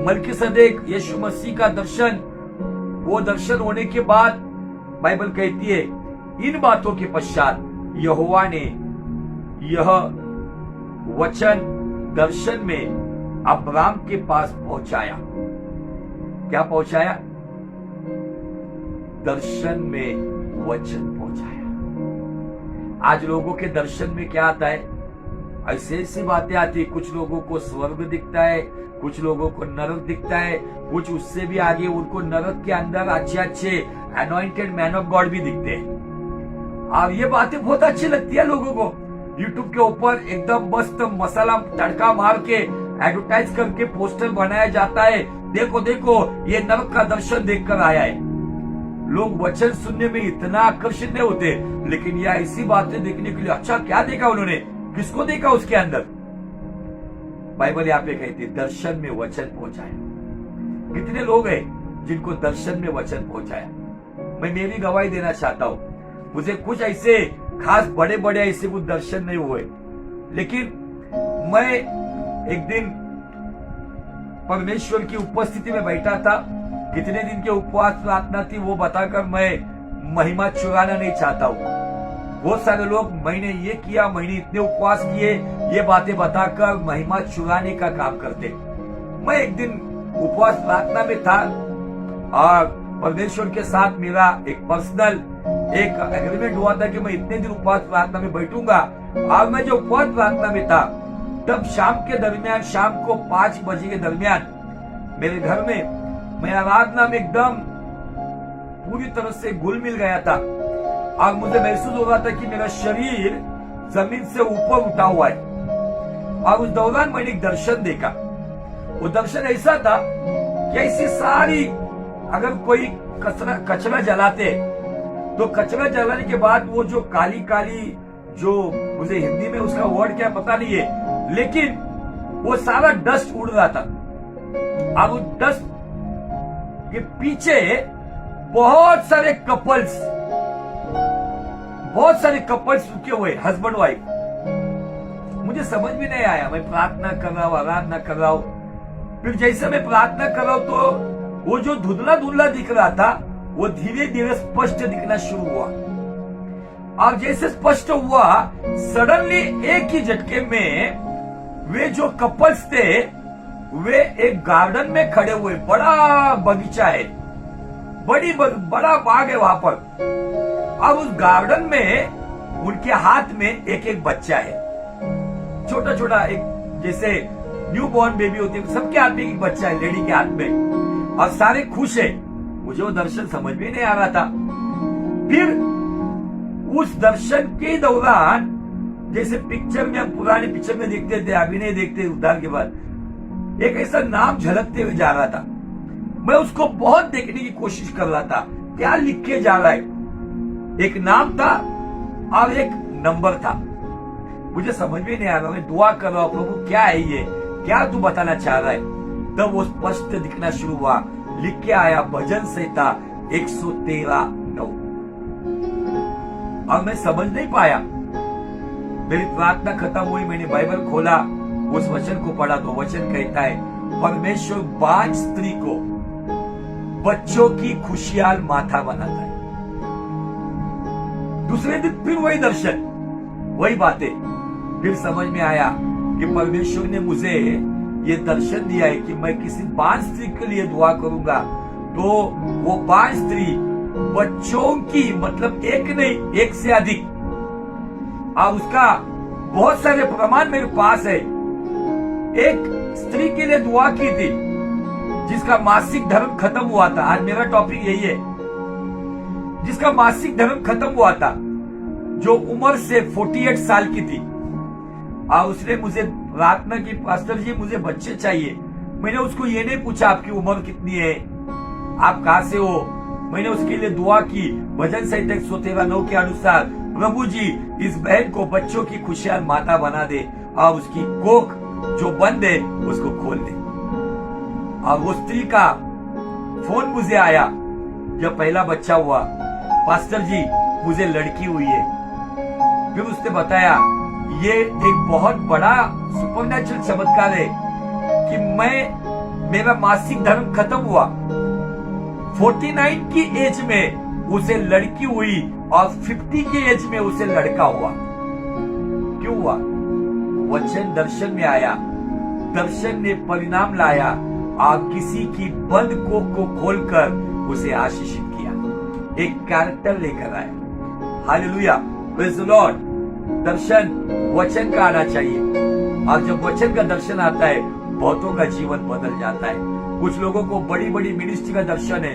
मलकीसदेक यीशु मसीह का दर्शन, वो दर्शन होने के बाद बाइबल कहती है इन बातों के पश्चात यहोवा ने यह वचन दर्शन में अब्राम के पास पहुंचाया। क्या पहुंचाया? दर्शन में वचन पहुंचाया। आज लोगों के दर्शन में क्या आता है? ऐसी बातें आती है। कुछ लोगों को स्वर्ग दिखता है, कुछ लोगों को नरक दिखता है, कुछ उससे भी आगे उनको नरक के अंदर अच्छे अनॉइंटेड मैन ऑफ गॉड भी दिखते हैं। अब ये बातें बहुत अच्छी लगती है लोगों को। यूट्यूब के ऊपर एकदम मस्त मसाला तड़का मार के एडवर्टाइज करके पोस्टर बनाया जाता है, देखो देखो ये नरक का दर्शन देखकर आया है। लोग वचन सुनने में इतना आकर्षित नहीं होते, लेकिन यह ऐसी बातें देखने के लिए अच्छा क्या देखा उन्होंने, किसको देखा उसके अंदर? बाइबल यहाँ पे कहती है दर्शन में वचन पहुंचाया। कितने लोग हैं जिनको दर्शन में वचन पहुंचाया? मैं मेरी गवाही देना चाहता हूं। मुझे कुछ ऐसे खास बड़े बड़े ऐसे कुछ दर्शन नहीं हुए, लेकिन मैं एक दिन परमेश्वर की उपस्थिति में बैठा था। कितने दिन के उपवास प्रार्थना थी वो बताकर मैं महिमा चुराना नहीं चाहता हूँ। बहुत सारे लोग मैंने ये किया, मैंने इतने उपवास किए, ये बातें बताकर महिमा चुराने का काम करते। मैं एक दिन उपवास प्रार्थना में था और परमेश्वर के साथ मेरा एक पर्सनल एक एग्रीमेंट हुआ था कि मैं इतने दिन उपवास प्रार्थना में बैठूंगा। और मैं जो उपवास प्रार्थना में था तब शाम के दरमियान, शाम को 5 बजे के दरमियान मेरे घर में मैं आराधना में एकदम पूरी तरह से घुल मिल गया था और मुझे महसूस हो रहा था कि मेरा शरीर जमीन से ऊपर उठा हुआ है। और उस दौरान मैंने एक दर्शन देखा। वो दर्शन ऐसा था कि ऐसी सारी, अगर कोई कचरा जलाते तो कचरा जलाने के बाद वो जो काली काली, जो मुझे हिंदी में उसका वर्ड क्या पता नहीं है, लेकिन वो सारा डस्ट उड़ रहा था। अब उस डस्ट के पीछे बहुत सारे कपल्स रुके हुए, हस्बैंड वाइफ। मुझे समझ में नहीं आया। मैं प्रार्थना कर रहा हूँ, आराधना कर रहा हूँ। फिर जैसे मैं प्रार्थना कर रहा हूँ तो वो जो धुंधला धुंधला दिख रहा था वो धीरे धीरे स्पष्ट दिखना शुरू हुआ। और जैसे स्पष्ट हुआ, सडनली एक ही झटके में वे जो कपल्स थे वे एक गार्डन में खड़े हुए। बड़ा बगीचा है, बड़ा बाग है वहां पर। अब उस गार्डन में उनके हाथ में एक एक बच्चा है, छोटा छोटा, एक जैसे न्यू बॉर्न बेबी होती है, सबके हाथ में एक बच्चा है, लेडी के हाथ में, और सारे खुश है। मुझे वो दर्शन समझ में नहीं आ रहा था। फिर उस दर्शन के दौरान, जैसे पिक्चर में, हम पुराने पिक्चर में देखते थे, अभी नहीं देखते उद्धार के बाद, एक ऐसा नाम झलकते हुए जा रहा था। मैं उसको बहुत देखने की कोशिश कर रहा था, क्या लिख के जा रहा है। एक नाम था और एक नंबर था। मुझे समझ में नहीं आ रहा, मैं दुआ कर रहा हूं प्रभु क्या है ये, क्या तू बताना चाह रहा है। तब वो स्पष्ट दिखना शुरू हुआ, लिख के आया भजन संहिता 113:9। और मैं समझ नहीं पाया। मेरी प्रार्थना खत्म हुई, मैंने बाइबल खोला, उस वचन को पढ़ा तो वचन कहता है परमेश्वर बांझ स्त्री को बच्चों की खुशहाल माता बनाता है। दूसरे दिन फिर वही दर्शन, वही बातें। फिर समझ में आया कि परमेश्वर ने मुझे ये दर्शन दिया है कि मैं किसी बांझ स्त्री के लिए दुआ करूंगा तो वो बांझ स्त्री बच्चों की, मतलब एक नहीं, एक से अधिक, और उसका बहुत सारे प्रमाण मेरे पास है। एक स्त्री के लिए दुआ की थी जिसका मासिक धर्म खत्म हुआ था। आज मेरा टॉपिक यही है, जिसका मासिक धर्म खत्म हुआ था, जो उम्र से 48 साल की थी। और उसने मुझे प्रार्थना की, पास्टर जी मुझे बच्चे चाहिए। मैंने उसको ये नहीं पूछा आपकी उम्र कितनी है, आप कहां से हो। मैंने उसके लिए दुआ की भजन संहिता 113:9 के अनुसार, प्रभु जी इस बहन को बच्चों की खुशहाल माता बना दे और उसकी कोख जो बंद है उसको खोल दे। और वो स्त्री का फोन मुझे आया जब पहला बच्चा हुआ, पास्टर जी मुझे लड़की हुई है। फिर उसने बताया ये एक बहुत बड़ा सुपरनैचुरल चमत्कार है कि मेरा मासिक धर्म खत्म हुआ, 49 की एज में उसे लड़की हुई और 50 की एज में उसे लड़का हुआ। क्यों हुआ? वचन दर्शन में आया, दर्शन ने परिणाम लाया और किसी की बंद कोख को खोलकर उसे आशीषित किया, एक कैरेक्टर लेकर आया। Hallelujah, praise the Lord. दर्शन वचन का आना चाहिए, और जब वचन का दर्शन आता है बहुतों का जीवन बदल जाता है। कुछ लोगों को बड़ी बड़ी मिनिस्ट्री का दर्शन है,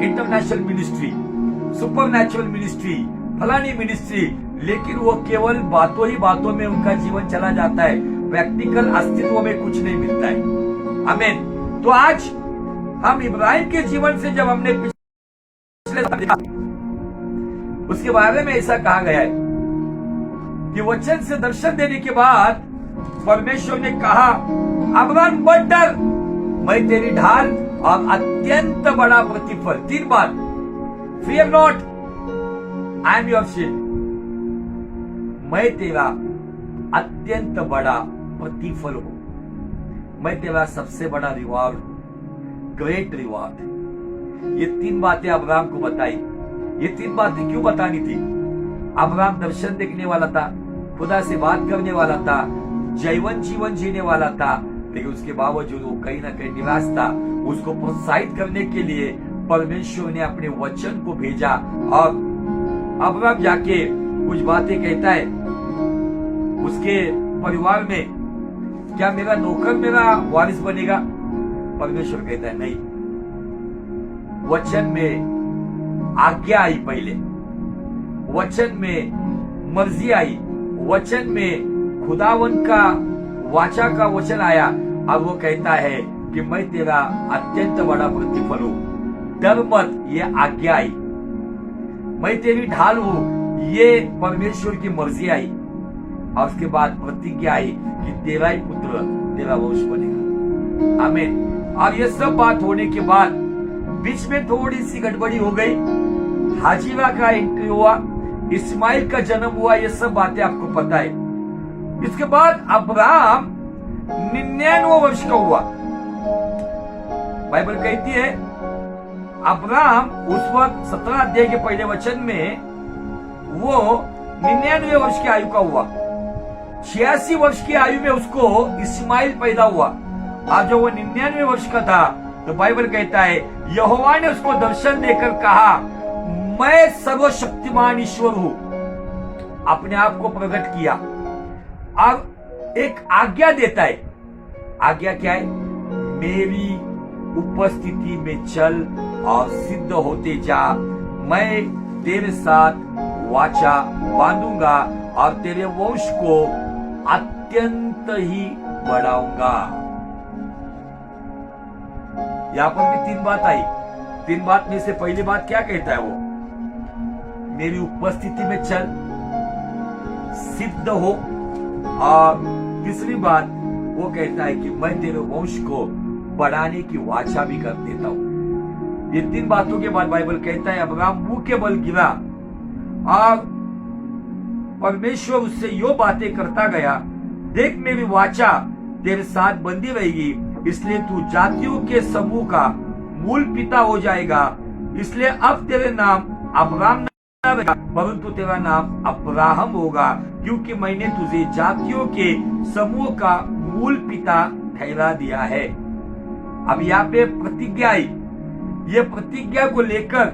इंटरनेशनल मिनिस्ट्री, सुपरनैचुरल मिनिस्ट्री, फलानी मिनिस्ट्री, लेकिन वो केवल बातों ही बातों में उनका जीवन चला जाता है, प्रैक्टिकल अस्तित्व में कुछ नहीं मिलता है। आमीन। तो आज हम इब्राहिम के जीवन से जब हमने पिछले उसके बारे में ऐसा कहा गया है कि वचन से दर्शन देने के बाद परमेश्वर ने कहा अब्राहम मत डर, मैं तेरी ढाल और अत्यंत बड़ा प्रतिफल। 3 बार, fear not, I am your shield. मैं तेरा अत्यंत बड़ा प्रतिफल हूं, मैं तेरा सबसे बड़ा रिवॉर्ड हूं, ग्रेट रिवॉर्ड। ये 3 बातें अब्राहम को बताई। ये 3 बातें क्यों बतानी थी? अब्राहम दर्शन देखने वाला था, खुदा से बात करने वाला था, जैवन जीवन जीने वाला था, लेकिन उसके बावजूद वो कहीं ना कहीं निराश था। उसको प्रोत्साहित करने के लिए परमेश्वर ने अपने वचन को भेजा और अब्राहम जाके कुछ बातें कहता है उसके परिवार में, क्या मेरा नौकर मेरा वारिस बनेगा? परमेश्वर कहता है नहीं। वचन में आज्ञा आई, पहले वचन में मर्जी आई, वचन में खुदावन का वाचा का वचन आया। अब वो कहता है कि मैं तेरा अत्यंत बड़ा प्रतिफल हूं, डर मत, ये आज्ञा आई। मैं तेरी ढाल हूं, ये परमेश्वर की मर्जी आई। और उसके बाद प्रतिज्ञा आई कि तेरा ही पुत्र तेरा वंश बनेगा। आमीन। और ये सब बात होने के बाद बीच में थोड़ी सी गड़बड़ी हो गई, हाजिरा का एंट्री हुआ, इस्माइल का जन्म हुआ, ये सब बातें आपको पता है। इसके बाद अब्राहम 99 वर्ष का हुआ। बाइबल कहती है अब्राहम उस वक्त 17 अध्याय के पहले वचन में वो 99 वर्ष की आयु का हुआ। 86 वर्ष की आयु में उसको इस्माइल पैदा हुआ। और जब वो 99 वर्ष का था तो बाइबल कहता है यहोवा ने उसको दर्शन देकर कहा मैं सर्वशक्तिमान ईश्वर हूं, अपने आप को प्रकट किया। अब एक आज्ञा देता है। आज्ञा क्या है? मेरी उपस्थिति में चल और सिद्ध होते जा, मैं तेरे साथ वाचा बांधूंगा और तेरे वंश को अत्यंत ही बढ़ाऊंगा। यहां पर भी 3 बात आई। 3 बात में से पहली बात क्या कहता है? वो मेरी उपस्थिति में चल, सिद्ध हो। और तीसरी बात वो कहता है कि मैं तेरे वंश को बढ़ाने की वाचा भी कर देता हूं। ये 3 बातों के बाद बाइबल कहता है अब्राहम मुंह के बल गिरा और परमेश्वर उससे यो बातें करता गया, देख मेरी वाचा तेरे साथ बंधी रहेगी, इसलिए तू जातियों के समूह का मूल पिता हो जाएगा। इसलिए अब तेरे नाम अब्राहम न रहेगा, परंतु तेरा नाम अब्राहम होगा, क्योंकि मैंने तुझे जातियों के समूह का मूल पिता ठहरा दिया है। अब यहाँ पे प्रतिज्ञा आई। ये प्रतिज्ञा को लेकर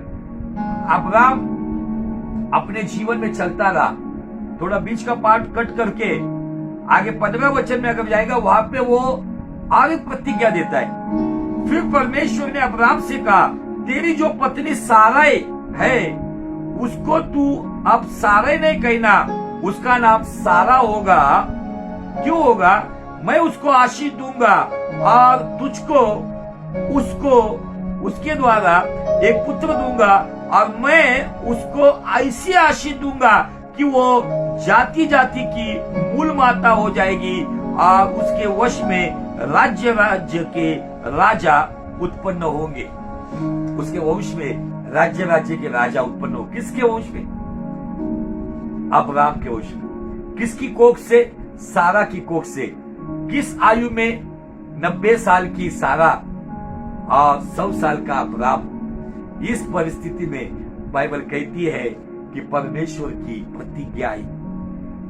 अब्राहम अपने जीवन में चलता रहा। थोड़ा बीच का पार्ट कट करके आगे 15 वचन में अगर जाएगा, वहां पे वो और एक प्रतिज्ञा देता है। फिर परमेश्वर ने अब्राहम से कहा, तेरी जो पत्नी साराई है उसको तू अब साराई नहीं कहना, उसका नाम सारा होगा। क्यों होगा? मैं उसको आशीष दूंगा और तुझको उसको उसके द्वारा एक पुत्र दूंगा, और मैं उसको ऐसी आशीष दूंगा कि वो जाति जाति की मूल माता हो जाएगी, और उसके वश में राज्य राज्य के राजा उत्पन्न होंगे। उसके वंश में राज्य राज्य के राजा उत्पन्न हो। किसके वंश में? अब्राहम के वंश में। किसकी कोख से? सारा की कोख से। किस आयु में? 90 साल की सारा और 100 साल का अब्राहम। इस परिस्थिति में बाइबल कहती है कि परमेश्वर की प्रतिज्ञा आई।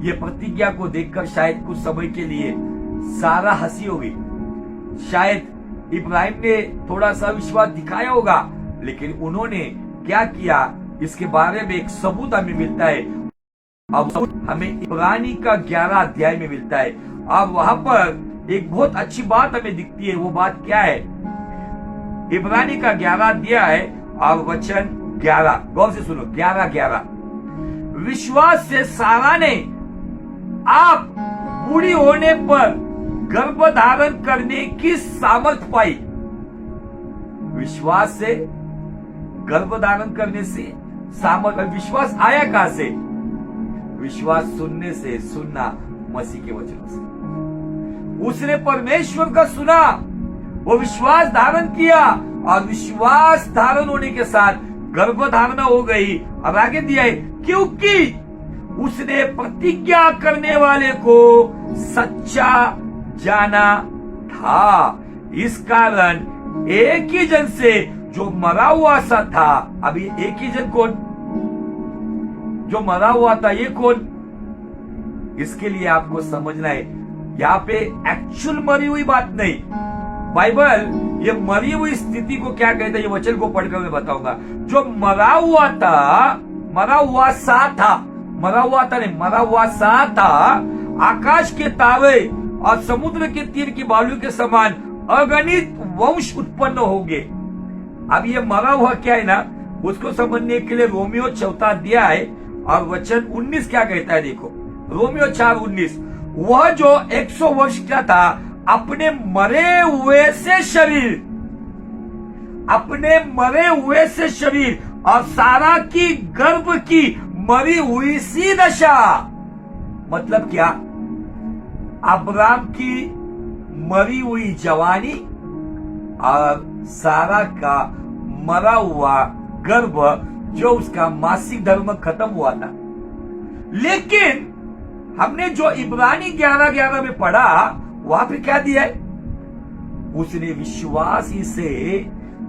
ये प्रतिज्ञा को देखकर शायद कुछ समय के लिए सारा हंसी होगी, शायद इब्राहिम ने थोड़ा सा विश्वास दिखाया होगा, लेकिन उन्होंने क्या किया इसके बारे में एक सबूत हमें मिलता है। अब हमें इब्रानी का 11 अध्याय में मिलता है, और वहां पर एक बहुत अच्छी बात हमें दिखती है। वो बात क्या है? इब्रानी का 11 अध्याय और वचन 11, गौर से सुनो। 11:11, विश्वास से सारा ने आप बूढ़ी होने पर गर्भ धारण करने की सामर्थ पाई। विश्वास से गर्भ धारण करने से सामर्थ। विश्वास आया कहां से? विश्वास सुनने से, सुनना मसीह के वचनों से। उसने परमेश्वर का सुना, वो विश्वास धारण किया, और विश्वास धारण होने के साथ गर्भ धारणा हो गई। अब आगे दिया है, क्योंकि उसने प्रतिज्ञा करने वाले को सच्चा जाना था। इस कारण एक ही जन से जो मरा हुआ सा था, अभी एक ही जन कौन? जो मरा हुआ था, ये कौन? इसके लिए आपको समझना है, यहाँ पे एक्चुअल मरी हुई बात नहीं। बाइबल ये मरी हुई स्थिति को क्या कहता है, ये वचन को पढ़कर मैं बताऊंगा। जो मरा हुआ था, मरा हुआ सा था, मरा हुआ था नहीं, मरा हुआ सा था, आकाश के तारे और समुद्र के तीर की बालू के समान अगणित वंश उत्पन्न होंगे। अब ये मरा हुआ क्या है ना, उसको समझने के लिए रोमियो 4 अध्याय और वचन 19 क्या कहता है, देखो। रोमियो 4:19, वह जो 100 वर्ष का था, अपने मरे हुए से शरीर, अपने मरे हुए से शरीर और सारा की गर्भ की मरी हुई सी दशा। मतलब क्या? अब्राहम की मरी हुई जवानी और सारा का मरा हुआ गर्भ, जो उसका मासिक धर्म खत्म हुआ था। लेकिन हमने जो इब्रानी 11:11 में पढ़ा, वहां पे क्या दिया है? उसने विश्वास ही से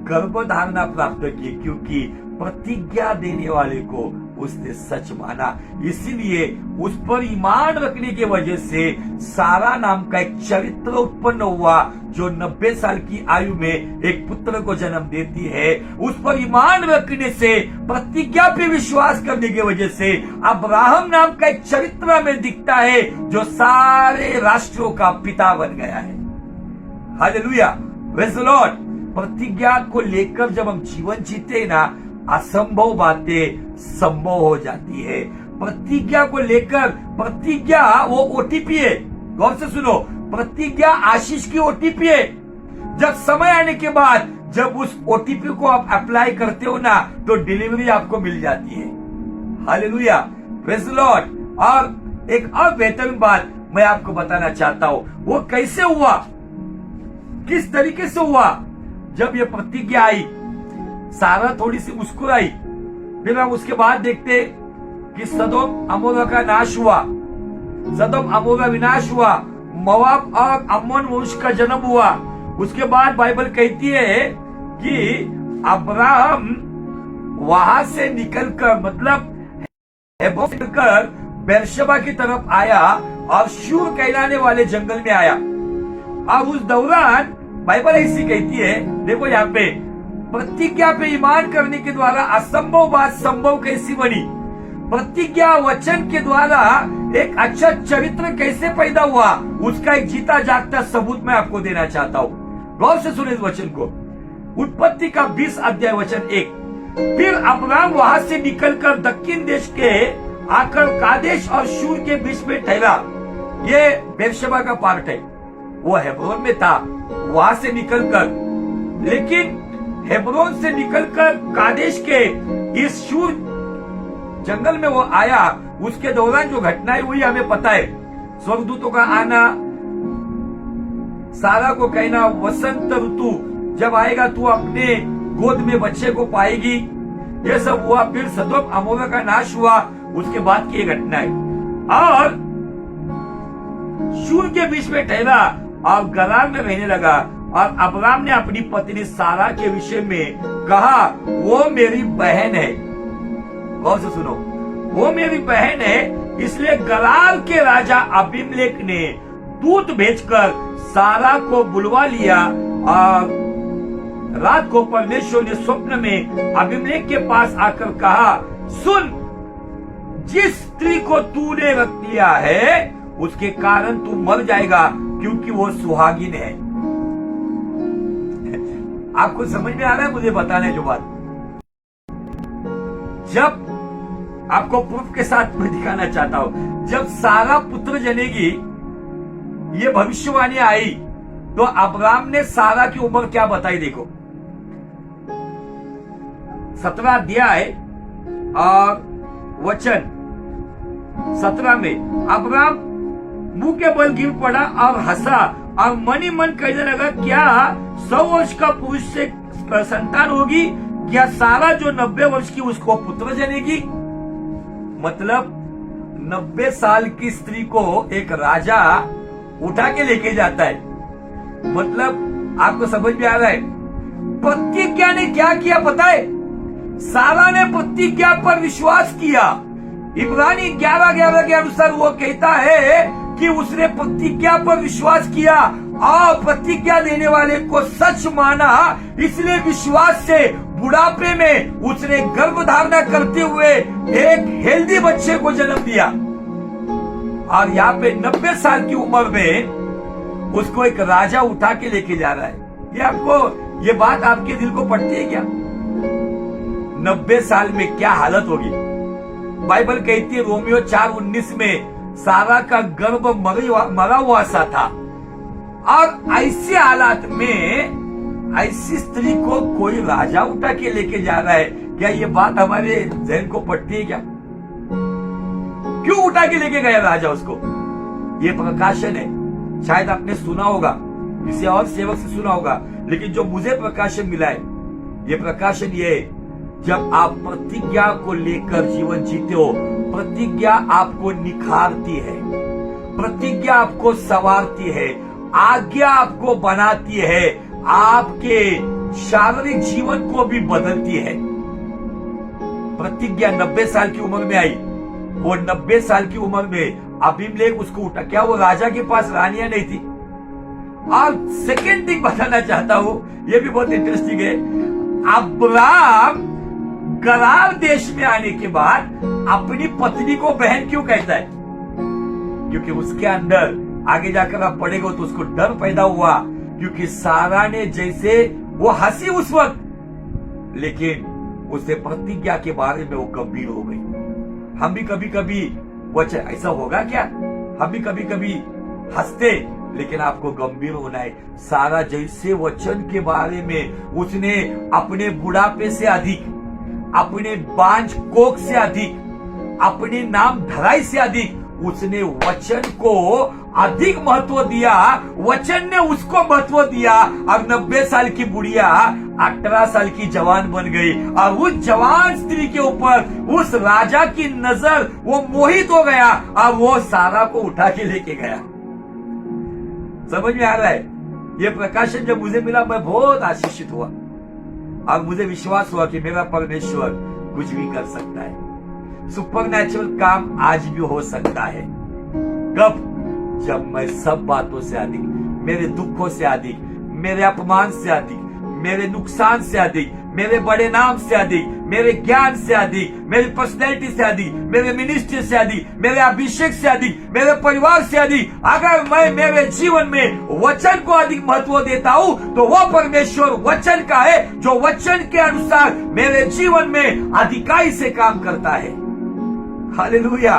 गर्भधारणा प्राप्त की, क्योंकि प्रतिज्ञा देने वाले को उसने सच माना। इसीलिए उस पर ईमान रखने की वजह से सारा नाम का एक चरित्र उत्पन्न हुआ, जो 90 साल की आयु में एक पुत्र को जन्म देती है। उस पर ईमान रखने से, प्रतिज्ञा पे विश्वास करने की वजह से अब्राहम नाम का एक चरित्र में दिखता है, जो सारे राष्ट्रों का पिता बन गया है। Hallelujah, praise the Lord. प्रतिज्ञा को लेकर जब हम जीवन जीते ना, असंभव बातें संभव हो जाती है। प्रतिज्ञा को लेकर, प्रतिज्ञा वो ओटीपी है। गौर से सुनो, प्रतिज्ञा आशीष की ओटीपी है। जब समय आने के बाद जब उस ओटीपी को आप अप्लाई करते हो ना, तो डिलीवरी आपको मिल जाती है। Hallelujah, praise the Lord. और एक और बेहतरीन बात मैं आपको बताना चाहता हूं। वो कैसे हुआ, किस तरीके से हुआ। जब ये प्रतिज्ञा आई, सारा थोड़ी सी मुस्कुराई, फिर हम उसके बाद देखते कि सदोम अमोरा का नाश हुआ, सदोम अमोरा विनाश हुआ, मोआब और अम्मोन वंश का जन्म हुआ। उसके बाद बाइबल कहती है कि अब्राहम वहां से निकलकर, मतलब निकलकर बेरशेबा की तरफ आया और शूर कहलाने वाले जंगल में आया। अब उस दौरान बाइबल ऐसी कहती है, देखो यहाँ पे, प्रतिज्ञा पे ईमान करने के द्वारा असंभव बात संभव कैसी बनी। प्रतिज्ञा वचन के द्वारा एक अच्छा चरित्र कैसे पैदा हुआ, उसका एक जीता जागता सबूत मैं आपको देना चाहता हूँ। गौर से सुने इस वचन को। उत्पत्ति का 20 अध्याय वचन 1। फिर अब्राहम वहां से निकलकर दक्षिण देश के आकर कादेश और शूर के बीच में ठहरा। ये बेरशेबा का पार्ट है, वो हेब्रोन में था। वहां से निकलकर, लेकिन हेब्रोन से निकलकर कादेश के इस शूर जंगल में वो आया। उसके दौरान जो घटनाएं हुई हमें पता है। स्वर्गदूतों का आना, सारा को कहना वसंत ऋतु जब आएगा तू अपने गोद में बच्चे को पाएगी, ये सब हुआ। फिर सदोम अमोरा का नाश हुआ, उसके बाद की घटना है। और शूर के बीच में ठहरा और गरार में रहने लगा। और अब्राम ने अपनी पत्नी सारा के विषय में कहा, वो मेरी बहन है। गौर से सुनो, वो मेरी बहन है। इसलिए गरार के राजा अबीमेलेक ने दूत भेजकर सारा को बुलवा लिया। और रात को परमेश्वर ने स्वप्न में अबीमेलेक के पास आकर कहा, सुन, जिस स्त्री को तूने रख लिया है उसके कारण तू मर जाएगा, क्योंकि वो सुहागिन है। आपको समझ में आ रहा है मुझे बताने जो बात? जब आपको प्रूफ के साथ मैं दिखाना चाहता हूं, जब सारा पुत्र जनेगी, ये भविष्यवाणी आई, तो अब्राम ने सारा की उम्र क्या बताई। देखो 17 अध्याय और वचन 17 में, अब्राम मुंह के बल गिर पड़ा और हंसा और मन ही मन कहने लगा, क्या 100 वर्ष का पुरुष से संतान होगी? क्या सारा जो 90 वर्ष की उसको पुत्र जनेगी? मतलब 90 साल की स्त्री को एक राजा उठा के लेके जाता है। मतलब आपको समझ में आ रहा है? प्रतिज्ञा ने क्या किया पता है? सारा ने प्रतिज्ञा पर विश्वास किया। इब्रानी 11:11 के अनुसार वो कहता है कि उसने प्रतिज्ञा पर विश्वास किया और प्रतिज्ञा देने वाले को सच माना। इसलिए विश्वास से बुढ़ापे में उसने गर्भ धारणा करते हुए एक हेल्दी बच्चे को जन्म दिया। और यहाँ पे 90 साल की उम्र में उसको एक राजा उठा के लेके जा रहा है। ये आपको, ये बात आपके दिल को पटती है क्या? 90 साल में क्या हालत होगी? बाइबल कहती है रोमियो 4:19 में, सारा का गर्भ मरा हुआ सा था। और ऐसे हालात में ऐसी स्त्री को कोई राजा उठा के लेके जा रहा है, क्या ये बात हमारे जहन को पटती है क्या? क्यों उठा के लेके गया राजा उसको? ये प्रकाशन है। शायद आपने सुना होगा, किसी और सेवक से सुना होगा, लेकिन जो मुझे प्रकाशन मिला है, ये प्रकाशन ये है, जब आप प्रतिज्ञा को लेकर जीवन जीते हो, प्रतिज्ञा आपको निखारती है, प्रतिज्ञा आपको संवारती है, आज्ञा आपको बनाती है, आपके शारीरिक जीवन को भी बदलती है। प्रतिज्ञा 90 साल की उम्र में आई। वो 90 साल की उम्र में अबीमेलेक उसको उठा। क्या वो राजा के पास रानियां नहीं थी? और सेकेंड थिंग बताना चाहता हूं, ये भी बहुत इंटरेस्टिंग है। अब्राम गरार देश में आने के बाद अपनी पत्नी को बहन क्यों कहता है? क्योंकि उसके अंदर आगे जाकर आप पढ़ेगा तो उसको डर पैदा हुआ, क्योंकि सारा ने जैसे वो हंसी उस वक्त, लेकिन उससे प्रतिज्ञा के बारे में वो गंभीर हो गई। हम भी कभी कभी वचन, ऐसा होगा क्या? हम भी कभी कभी हंसते, लेकिन आपको गंभीर होना है। सारा जैसे वचन के बारे में उसने अपने बुढ़ापे से अधिक, अपने बांझ कोख से अधिक, अपने नाम धराई से अधिक उसने वचन को अधिक महत्व दिया, वचन ने उसको महत्व दिया। अब 90 साल की बुढ़िया 18 साल की जवान बन गई और उस जवान स्त्री के ऊपर उस राजा की नजर, वो मोहित हो गया और वो सारा को उठा के लेके गया। समझ में आ रहा है? ये प्रकाशन जब मुझे मिला मैं बहुत आशीषित हुआ और मुझे विश्वास हुआ कि मेरा परमेश्वर कुछ भी कर सकता है। सुपरनैचुरल काम आज भी हो सकता है। कब? जब मैं सब बातों से अधिक, मेरे दुखों से अधिक, मेरे अपमान से अधिक, मेरे नुकसान से अधिक, मेरे बड़े नाम से अधिक, मेरे ज्ञान से अधिक, मेरी पर्सनैलिटी से अधिक, मेरे मिनिस्ट्री से अधिक, मेरे अभिषेक से अधिक, मेरे परिवार से अधिक, अगर मैं मेरे जीवन में वचन को अधिक महत्व देता हूं तो वो परमेश्वर वचन का है जो वचन के अनुसार मेरे जीवन में अधिकाई से काम करता है। Hallelujah,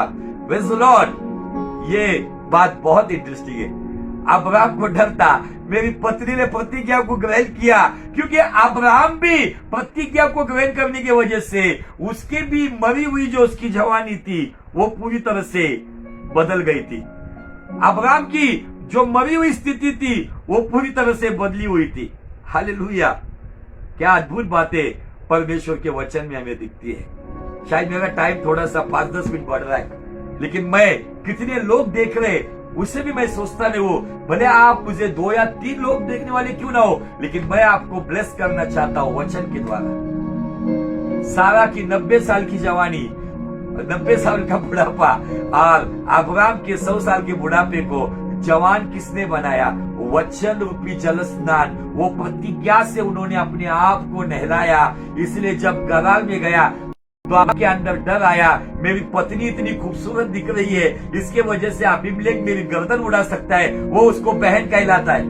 praise the Lord. ये बात बहुत इंटरेस्टिंग है। अब्राहम को डर था, मेरी पत्नी ने प्रतिज्ञा को ग्रहण किया, क्योंकि अब्राहम भी प्रतिज्ञा को ग्रहण करने की वजह से उसकी भी मरी हुई जो उसकी जवानी थी वो पूरी तरह से बदल गई थी। अब्राहम की जो मरी हुई स्थिति थी वो पूरी तरह से बदली हुई थी। हालेलुया, क्या अद्भुत बातें परमेश्वर के वचन में हमें दिखती है। शायद मेरा टाइम थोड़ा सा 5-10 मिनट बढ़ रहा है, लेकिन मैं कितने लोग देख रहे उसे भी मैं सोचता नहीं हूँ। भले आप मुझे 2 या 3 लोग देखने वाले क्यों ना हो, लेकिन मैं आपको ब्लेस करना चाहता हूँ वचन के द्वारा। सारा की 90 साल की जवानी, 90 साल का बुढ़ापा और अब्राहम के 100 साल के बुढ़ापे को जवान किसने बनाया? वचन रूपी जल स्नान, वो प्रतिज्ञा से उन्होंने अपने आप को नहलाया। इसलिए जब गरार में गया तो आपके अंदर डर आया, मेरी पत्नी इतनी खूबसूरत दिख रही है, इसके वजह से अबीमेलेक मेरी गर्दन उड़ा सकता है। वो उसको बहन कहलाता है,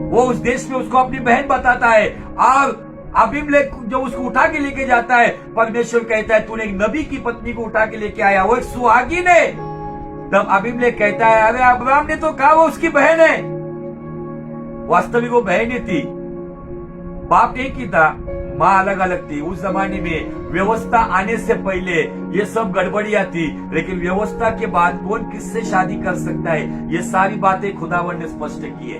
वो उस देश में उसको अपनी बहन बताता है और अबीमेलेक जो उसको उठा के लेके जाता है, परमेश्वर कहता है तूने एक नबी की पत्नी को उठा के लेके आया, वो एक सुहागिन है। तब अबीमेलेक कहता है अरे अब्राहम ने तो कहा वो उसकी बहन है। वास्तविक वो बहन ही थी, बाप एक ही था, माँ अलग अलग थी। उस जमाने में व्यवस्था आने से पहले ये सब गड़बड़ियां थी, लेकिन व्यवस्था के बाद कौन किससे शादी कर सकता है, ये सारी बातें खुदावन ने स्पष्ट की है।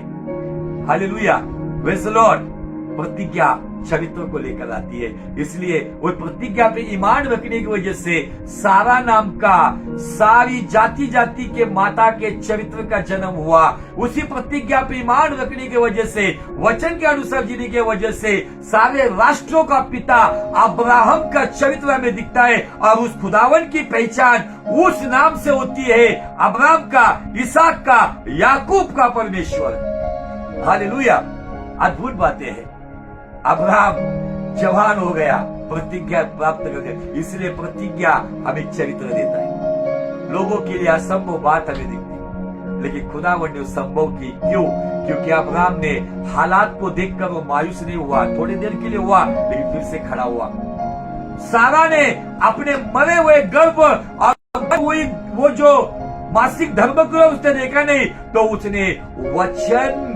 Hallelujah, praise the Lord. प्रतिज्ञा चरित्र को लेकर आती है, इसलिए वो प्रतिज्ञा पे ईमान रखने की वजह से सारा नाम का सारी जाति जाति के माता के चरित्र का जन्म हुआ। उसी प्रतिज्ञा पे ईमान रखने की वजह से, वचन के अनुसार जीने की वजह से सारे राष्ट्रों का पिता अब्राहम का चरित्र हमें दिखता है और उस खुदावन की पहचान उस नाम से होती है, अब्राहम का, इसहाक का, याकूब का परमेश्वर। हालेलुया, अद्भुत बातें हैं। अब्राहम जवान हो गया, प्रतिज्ञा प्राप्त कर गया। इसलिए प्रतिज्ञा हमें चरित्र देता है। लोगों के लिए असंभव बात हमें दिखती है, लेकिन खुदावन ने संभव की। क्यों? क्योंकि अब्राहम ने हालात को देखकर वो मायूस नहीं हुआ, थोड़ी देर के लिए हुआ लेकिन फिर से खड़ा हुआ। सारा ने अपने मरे हुए गर्भ और वो जो मासिक धर्म को उसने देखा नहीं, तो उसने वचन